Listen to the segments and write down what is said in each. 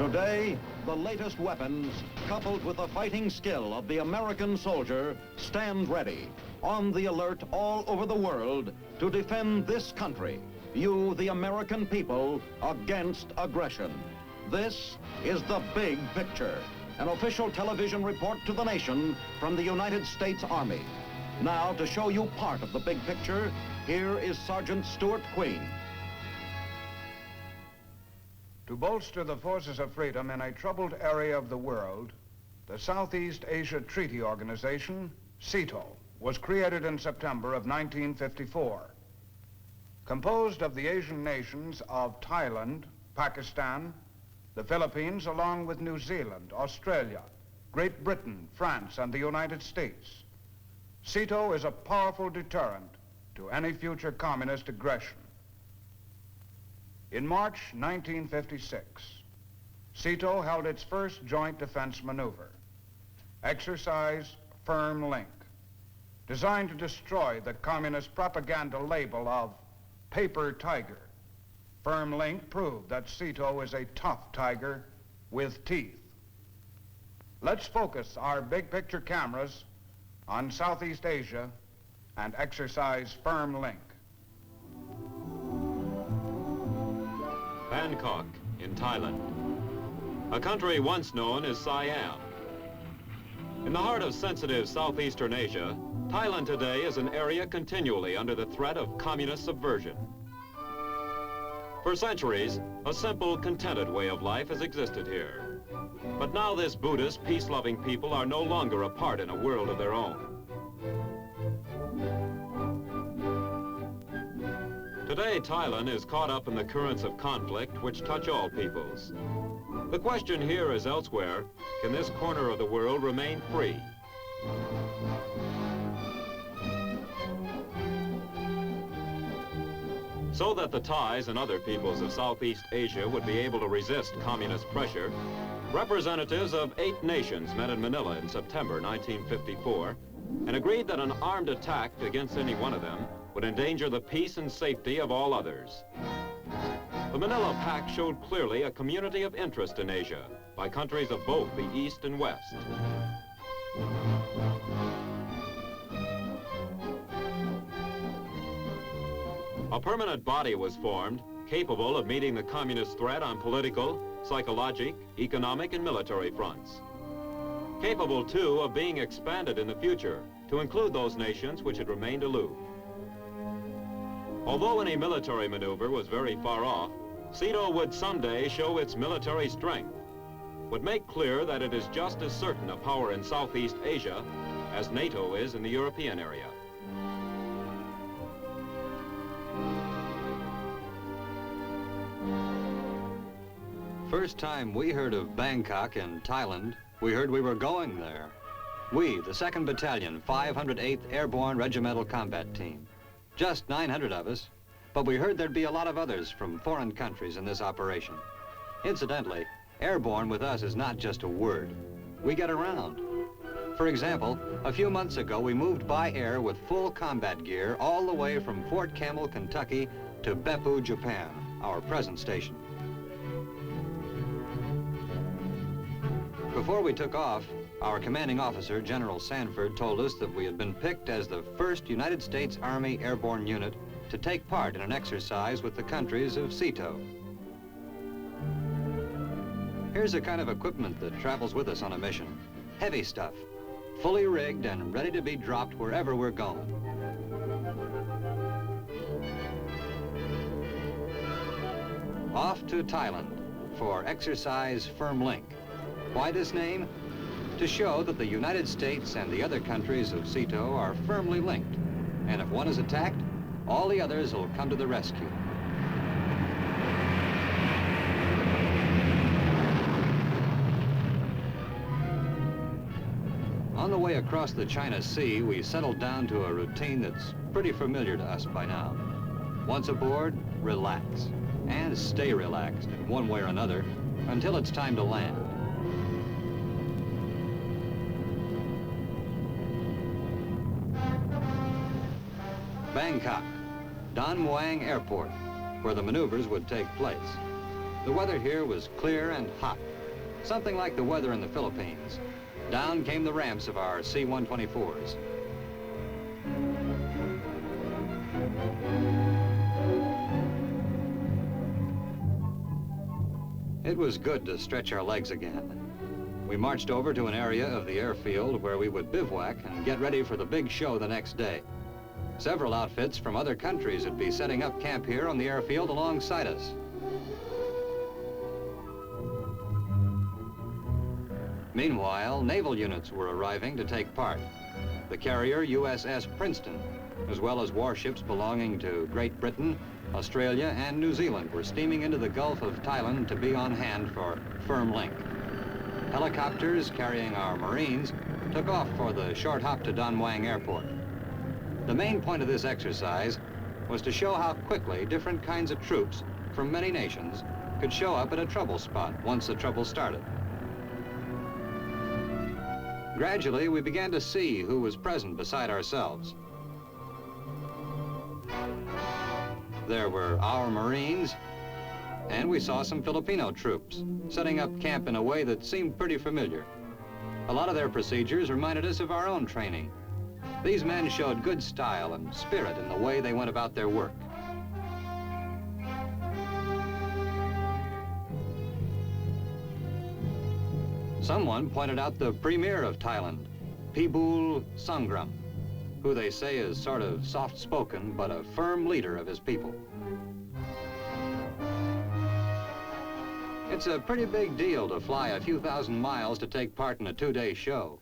Today, the latest weapons, coupled with the fighting skill of the American soldier, stand ready, on the alert all over the world to defend this country, you, the American people, against aggression. This is The Big Picture, an official television report to the nation from the United States Army. Now, to show you part of the big picture, here is Sergeant Stuart Queen. To bolster the forces of freedom in a troubled area of the world, the Southeast Asia Treaty Organization, SEATO, was created in September of 1954. Composed of the Asian nations of Thailand, Pakistan, the Philippines, along with New Zealand, Australia, Great Britain, France, and the United States. SEATO is a powerful deterrent to any future communist aggression. In March 1956, SEATO held its first joint defense maneuver, Exercise Firm Link, designed to destroy the communist propaganda label of Paper Tiger. Firm Link proved that SEATO is a tough tiger with teeth. Let's focus our big picture cameras on Southeast Asia and Exercise Firm Link. Bangkok in Thailand, a country once known as Siam. In the heart of sensitive southeastern Asia, Thailand today is an area continually under the threat of communist subversion. For centuries, a simple, contented way of life has existed here. But now this Buddhist, peace-loving people are no longer apart in a world of their own. Today, Thailand is caught up in the currents of conflict which touch all peoples. The question here as elsewhere, can this corner of the world remain free? So that the Thais and other peoples of Southeast Asia would be able to resist communist pressure, representatives of 8 nations met in Manila in September 1954 and agreed that an armed attack against any one of them would endanger the peace and safety of all others. The Manila Pact showed clearly a community of interest in Asia by countries of both the East and West. A permanent body was formed capable of meeting the communist threat on political, psychologic, economic, and military fronts. Capable, too, of being expanded in the future to include those nations which had remained aloof. Although any military maneuver was very far off, SEATO would someday show its military strength, would make clear that it is just as certain a power in Southeast Asia as NATO is in the European area. First time we heard of Bangkok in Thailand, we heard we were going there. We, the 2nd Battalion, 508th Airborne Regimental Combat Team. Just 900 of us, but we heard there'd be a lot of others from foreign countries in this operation. Incidentally, airborne with us is not just a word. We get around. For example, a few months ago, we moved by air with full combat gear all the way from Fort Campbell, Kentucky to Beppu, Japan, our present station. Before we took off, our commanding officer, General Sanford, told us that we had been picked as the first United States Army airborne unit to take part in an exercise with the countries of SEATO. Here's the kind of equipment that travels with us on a mission. Heavy stuff, fully rigged and ready to be dropped wherever we're going. Off to Thailand for Exercise Firm Link. Why this name? To show that the United States and the other countries of SEATO are firmly linked. And if one is attacked, all the others will come to the rescue. On the way across the China Sea, we settled down to a routine that's pretty familiar to us by now. Once aboard, relax. And stay relaxed in one way or another until it's time to land. Bangkok, Don Muang Airport, where the maneuvers would take place. The weather here was clear and hot, something like the weather in the Philippines. Down came the ramps of our C-124s. It was good to stretch our legs again. We marched over to an area of the airfield where we would bivouac and get ready for the big show the next day. Several outfits from other countries would be setting up camp here on the airfield alongside us. Meanwhile, naval units were arriving to take part. The carrier USS Princeton, as well as warships belonging to Great Britain, Australia, and New Zealand were steaming into the Gulf of Thailand to be on hand for firm link. Helicopters carrying our Marines took off for the short hop to Don Muang Airport. The main point of this exercise was to show how quickly different kinds of troops from many nations could show up at a trouble spot once the trouble started. Gradually, we began to see who was present beside ourselves. There were our Marines, and we saw some Filipino troops setting up camp in a way that seemed pretty familiar. A lot of their procedures reminded us of our own training. These men showed good style and spirit in the way they went about their work. Someone pointed out the premier of Thailand, Pibul Sangram, who they say is sort of soft-spoken but a firm leader of his people. It's a pretty big deal to fly a few thousand miles to take part in a two-day show.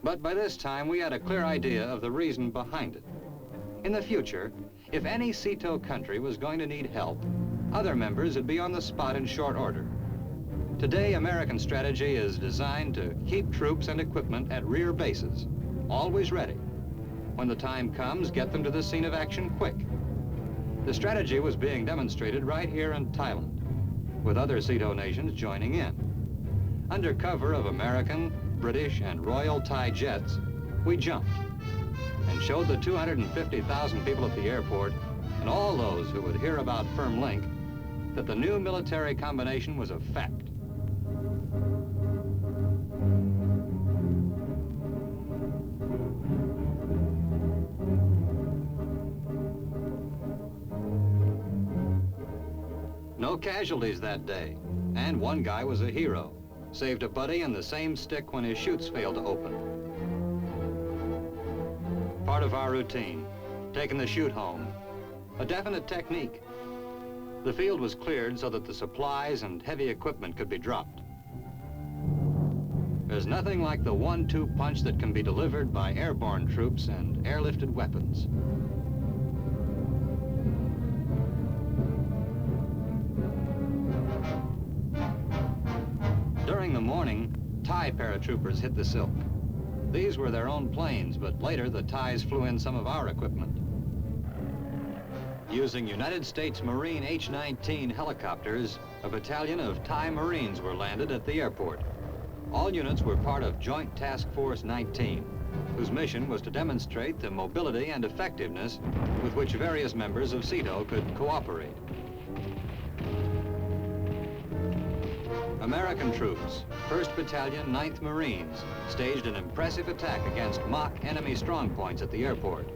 But by this time, we had a clear idea of the reason behind it. In the future, if any SEATO country was going to need help, other members would be on the spot in short order. Today, American strategy is designed to keep troops and equipment at rear bases, always ready. When the time comes, get them to the scene of action quick. The strategy was being demonstrated right here in Thailand, with other SEATO nations joining in. Under cover of American, British, and Royal Thai jets, we jumped and showed the 250,000 people at the airport and all those who would hear about Firm Link that the new military combination was a fact. No casualties that day, and one guy was a hero. Saved a buddy and the same stick when his chutes failed to open. Part of our routine, taking the chute home, a definite technique. The field was cleared so that the supplies and heavy equipment could be dropped. There's nothing like the 1-2 punch that can be delivered by airborne troops and airlifted weapons. During the morning, Thai paratroopers hit the silk. These were their own planes, but later the Thais flew in some of our equipment. Using United States Marine H-19 helicopters, a battalion of Thai Marines were landed at the airport. All units were part of Joint Task Force 19, whose mission was to demonstrate the mobility and effectiveness with which various members of SEATO could cooperate. American troops, 1st Battalion, 9th Marines, staged an impressive attack against mock enemy strongpoints at the airport.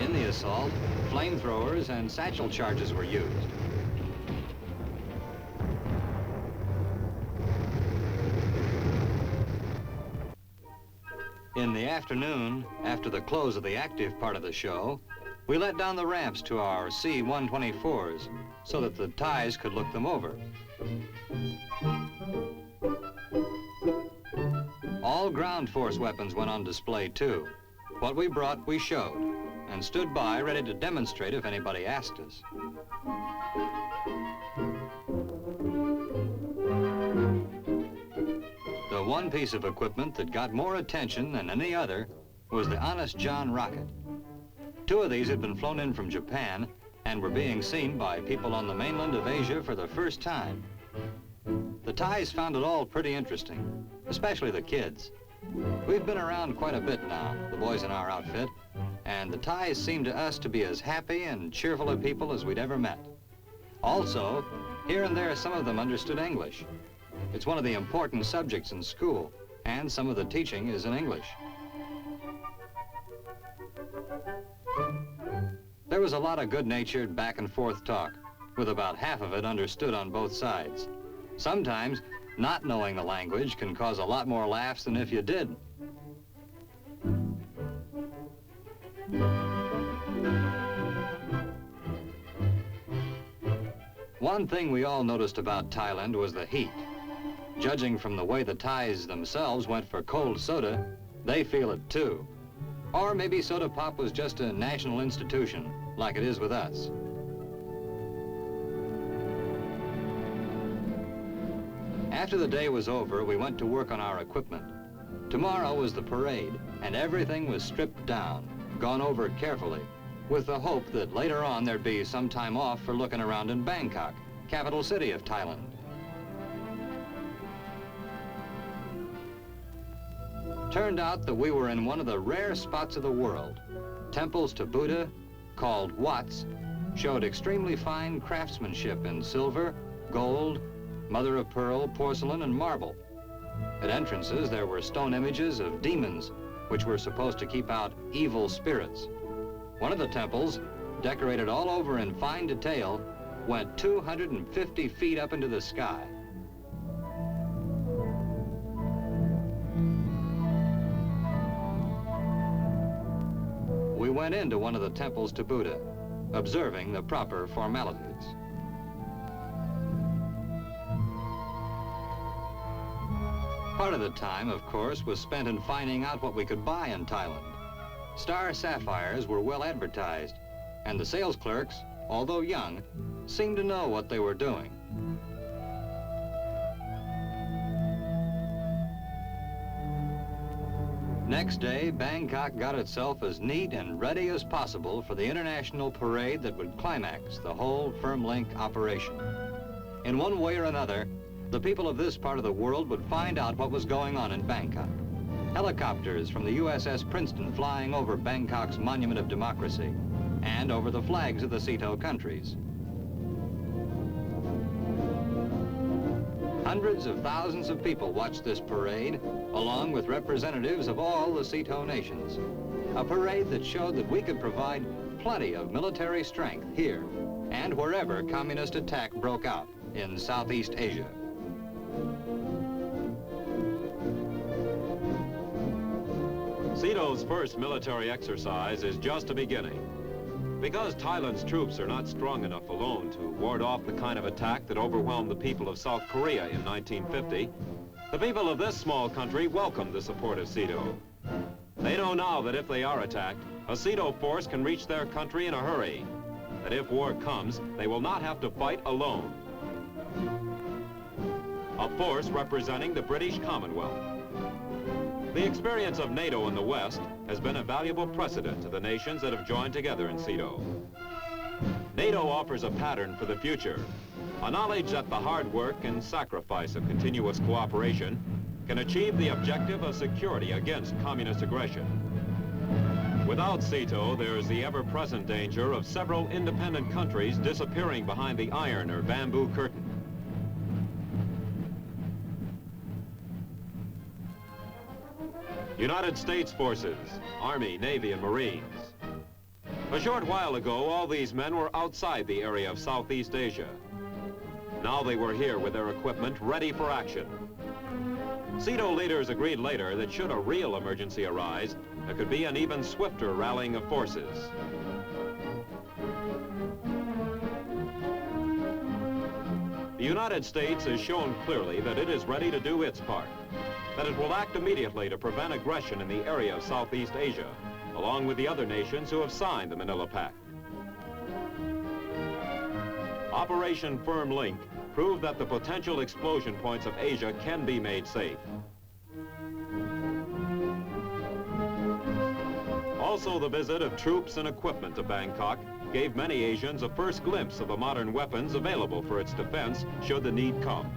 In the assault, flamethrowers and satchel charges were used. In the afternoon, after the close of the active part of the show, we let down the ramps to our C-124s so that the Thais could look them over. All ground force weapons went on display too. What we brought, we showed, and stood by ready to demonstrate if anybody asked us. The one piece of equipment that got more attention than any other was the Honest John rocket. 2 of these had been flown in from Japan and were being seen by people on the mainland of Asia for the first time. The Thais found it all pretty interesting, especially the kids. We've been around quite a bit now, the boys in our outfit, and the Thais seemed to us to be as happy and cheerful a people as we'd ever met. Also, here and there, some of them understood English. It's one of the important subjects in school, and some of the teaching is in English. There was a lot of good-natured back-and-forth talk, with about half of it understood on both sides. Sometimes, not knowing the language can cause a lot more laughs than if you did. One thing we all noticed about Thailand was the heat. Judging from the way the Thais themselves went for cold soda, they feel it too. Or maybe soda pop was just a national institution, like it is with us. After the day was over, we went to work on our equipment. Tomorrow was the parade, and everything was stripped down, gone over carefully, with the hope that later on there'd be some time off for looking around in Bangkok, capital city of Thailand. Turned out that we were in one of the rare spots of the world. Temples to Buddha, called Wats, showed extremely fine craftsmanship in silver, gold, mother-of-pearl, porcelain, and marble. At entrances, there were stone images of demons, which were supposed to keep out evil spirits. One of the temples, decorated all over in fine detail, went 250 feet up into the sky. We went into one of the temples to Buddha, observing the proper formalities. Part of the time, of course, was spent in finding out what we could buy in Thailand. Star sapphires were well advertised, and the sales clerks, although young, seemed to know what they were doing. Next day, Bangkok got itself as neat and ready as possible for the international parade that would climax the whole FirmLink operation. In one way or another, the people of this part of the world would find out what was going on in Bangkok. Helicopters from the USS Princeton flying over Bangkok's Monument of Democracy and over the flags of the SEATO countries. Hundreds of thousands of people watched this parade, along with representatives of all the SEATO nations. A parade that showed that we could provide plenty of military strength here and wherever communist attack broke out in Southeast Asia. SEATO's first military exercise is just a beginning. Because Thailand's troops are not strong enough alone to ward off the kind of attack that overwhelmed the people of South Korea in 1950, the people of this small country welcome the support of SEATO. They know now that if they are attacked, a SEATO force can reach their country in a hurry. That if war comes, they will not have to fight alone. A force representing the British Commonwealth. The experience of NATO in the West has been a valuable precedent to the nations that have joined together in SEATO. NATO offers a pattern for the future, a knowledge that the hard work and sacrifice of continuous cooperation can achieve the objective of security against communist aggression. Without SEATO, there's the ever-present danger of several independent countries disappearing behind the iron or bamboo curtain. United States forces, Army, Navy, and Marines. A short while ago, all these men were outside the area of Southeast Asia. Now they were here with their equipment ready for action. SEATO leaders agreed later that should a real emergency arise, there could be an even swifter rallying of forces. The United States has shown clearly that it is ready to do its part, that it will act immediately to prevent aggression in the area of Southeast Asia, along with the other nations who have signed the Manila Pact. Operation FirmLink proved that the potential explosion points of Asia can be made safe. Also, the visit of troops and equipment to Bangkok gave many Asians a first glimpse of the modern weapons available for its defense should the need come.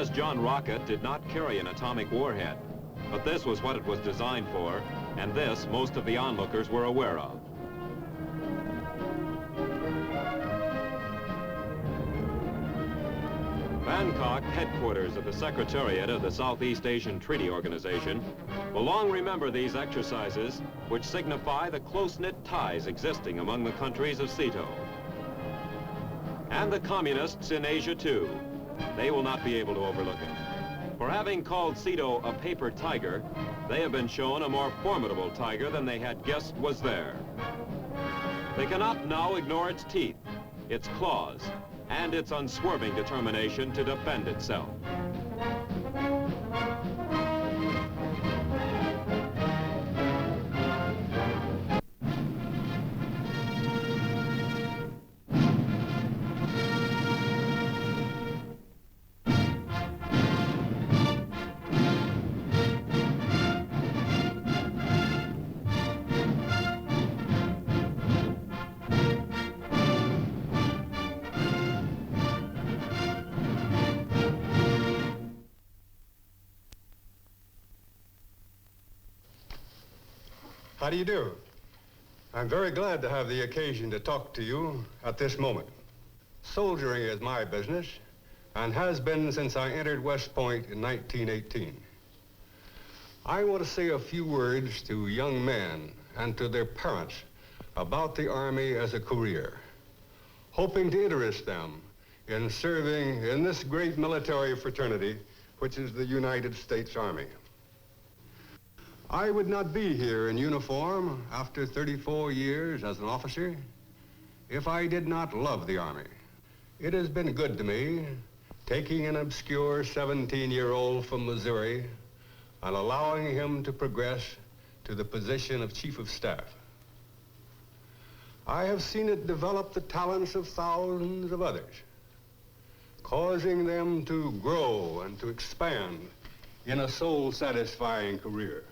U.S. John rocket did not carry an atomic warhead, but this was what it was designed for, and this most of the onlookers were aware of. Bangkok, headquarters of the Secretariat of the Southeast Asian Treaty Organization, will long remember these exercises, which signify the close-knit ties existing among the countries of SEATO. And the communists in Asia, too. They will not be able to overlook it. For having called SEATO a paper tiger, they have been shown a more formidable tiger than they had guessed was there. They cannot now ignore its teeth, its claws, and its unswerving determination to defend itself. How do you do? I'm very glad to have the occasion to talk to you at this moment. Soldiering is my business and has been since I entered West Point in 1918. I want to say a few words to young men and to their parents about the Army as a career, hoping to interest them in serving in this great military fraternity, which is the United States Army. I would not be here in uniform after 34 years as an officer if I did not love the Army. It has been good to me, taking an obscure 17-year-old from Missouri and allowing him to progress to the position of Chief of Staff. I have seen it develop the talents of thousands of others, causing them to grow and to expand in a soul-satisfying career.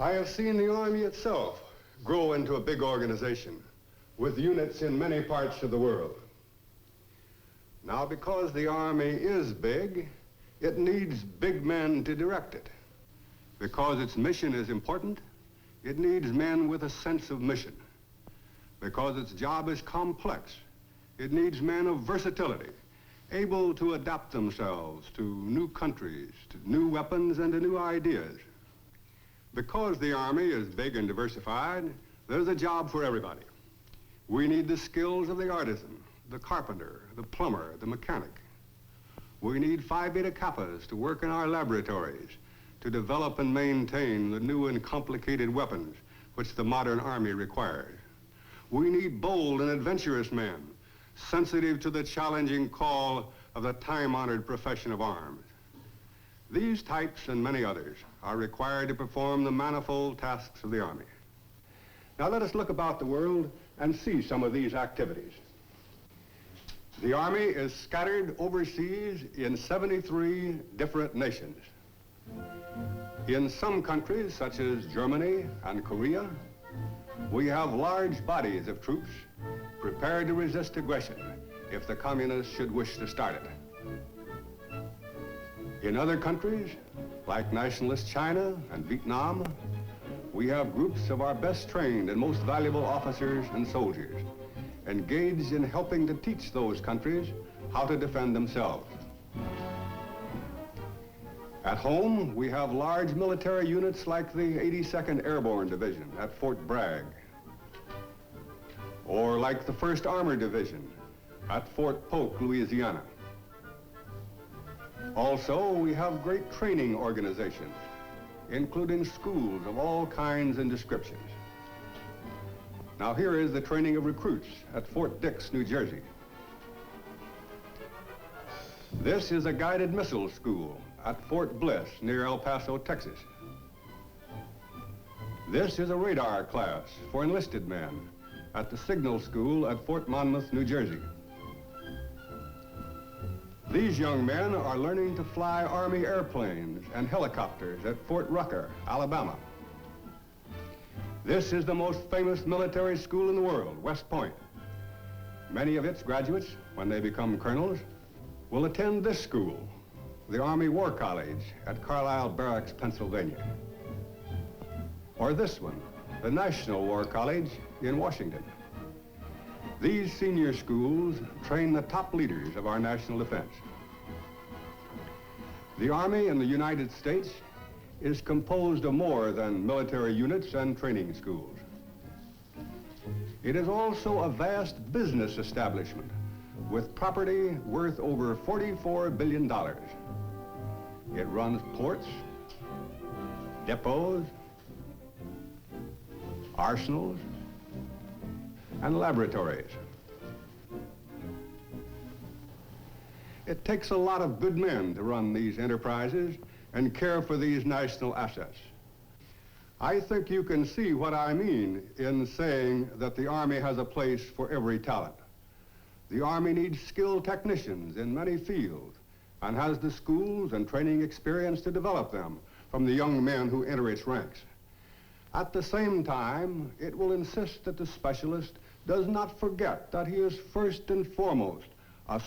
I have seen the Army itself grow into a big organization with units in many parts of the world. Now, because the Army is big, it needs big men to direct it. Because its mission is important, it needs men with a sense of mission. Because its job is complex, it needs men of versatility, able to adapt themselves to new countries, to new weapons, and to new ideas. Because the Army is big and diversified, there's a job for everybody. We need the skills of the artisan, the carpenter, the plumber, the mechanic. We need Phi Beta Kappas to work in our laboratories to develop and maintain the new and complicated weapons which the modern Army requires. We need bold and adventurous men, sensitive to the challenging call of the time-honored profession of arms. These types and many others are required to perform the manifold tasks of the Army. Now let us look about the world and see some of these activities. The Army is scattered overseas in 73 different nations. In some countries, such as Germany and Korea, we have large bodies of troops prepared to resist aggression if the communists should wish to start it. In other countries, like nationalist China and Vietnam, we have groups of our best trained and most valuable officers and soldiers engaged in helping to teach those countries how to defend themselves. At home, we have large military units like the 82nd Airborne Division at Fort Bragg, or like the 1st Armored Division at Fort Polk, Louisiana. Also, we have great training organizations, including schools of all kinds and descriptions. Now here is the training of recruits at Fort Dix, New Jersey. This is a guided missile school at Fort Bliss near El Paso, Texas. This is a radar class for enlisted men at the Signal School at Fort Monmouth, New Jersey. These young men are learning to fly Army airplanes and helicopters at Fort Rucker, Alabama. This is the most famous military school in the world, West Point. Many of its graduates, when they become colonels, will attend this school, the Army War College at Carlisle Barracks, Pennsylvania. Or this one, the National War College in Washington. These senior schools train the top leaders of our national defense. The Army in the United States is composed of more than military units and training schools. It is also a vast business establishment with property worth over $44 billion. It runs ports, depots, arsenals, and laboratories. It takes a lot of good men to run these enterprises and care for these national assets. I think you can see what I mean in saying that the Army has a place for every talent. The Army needs skilled technicians in many fields and has the schools and training experience to develop them from the young men who enter its ranks. At the same time, it will insist that the specialist does not forget that he is first and foremost a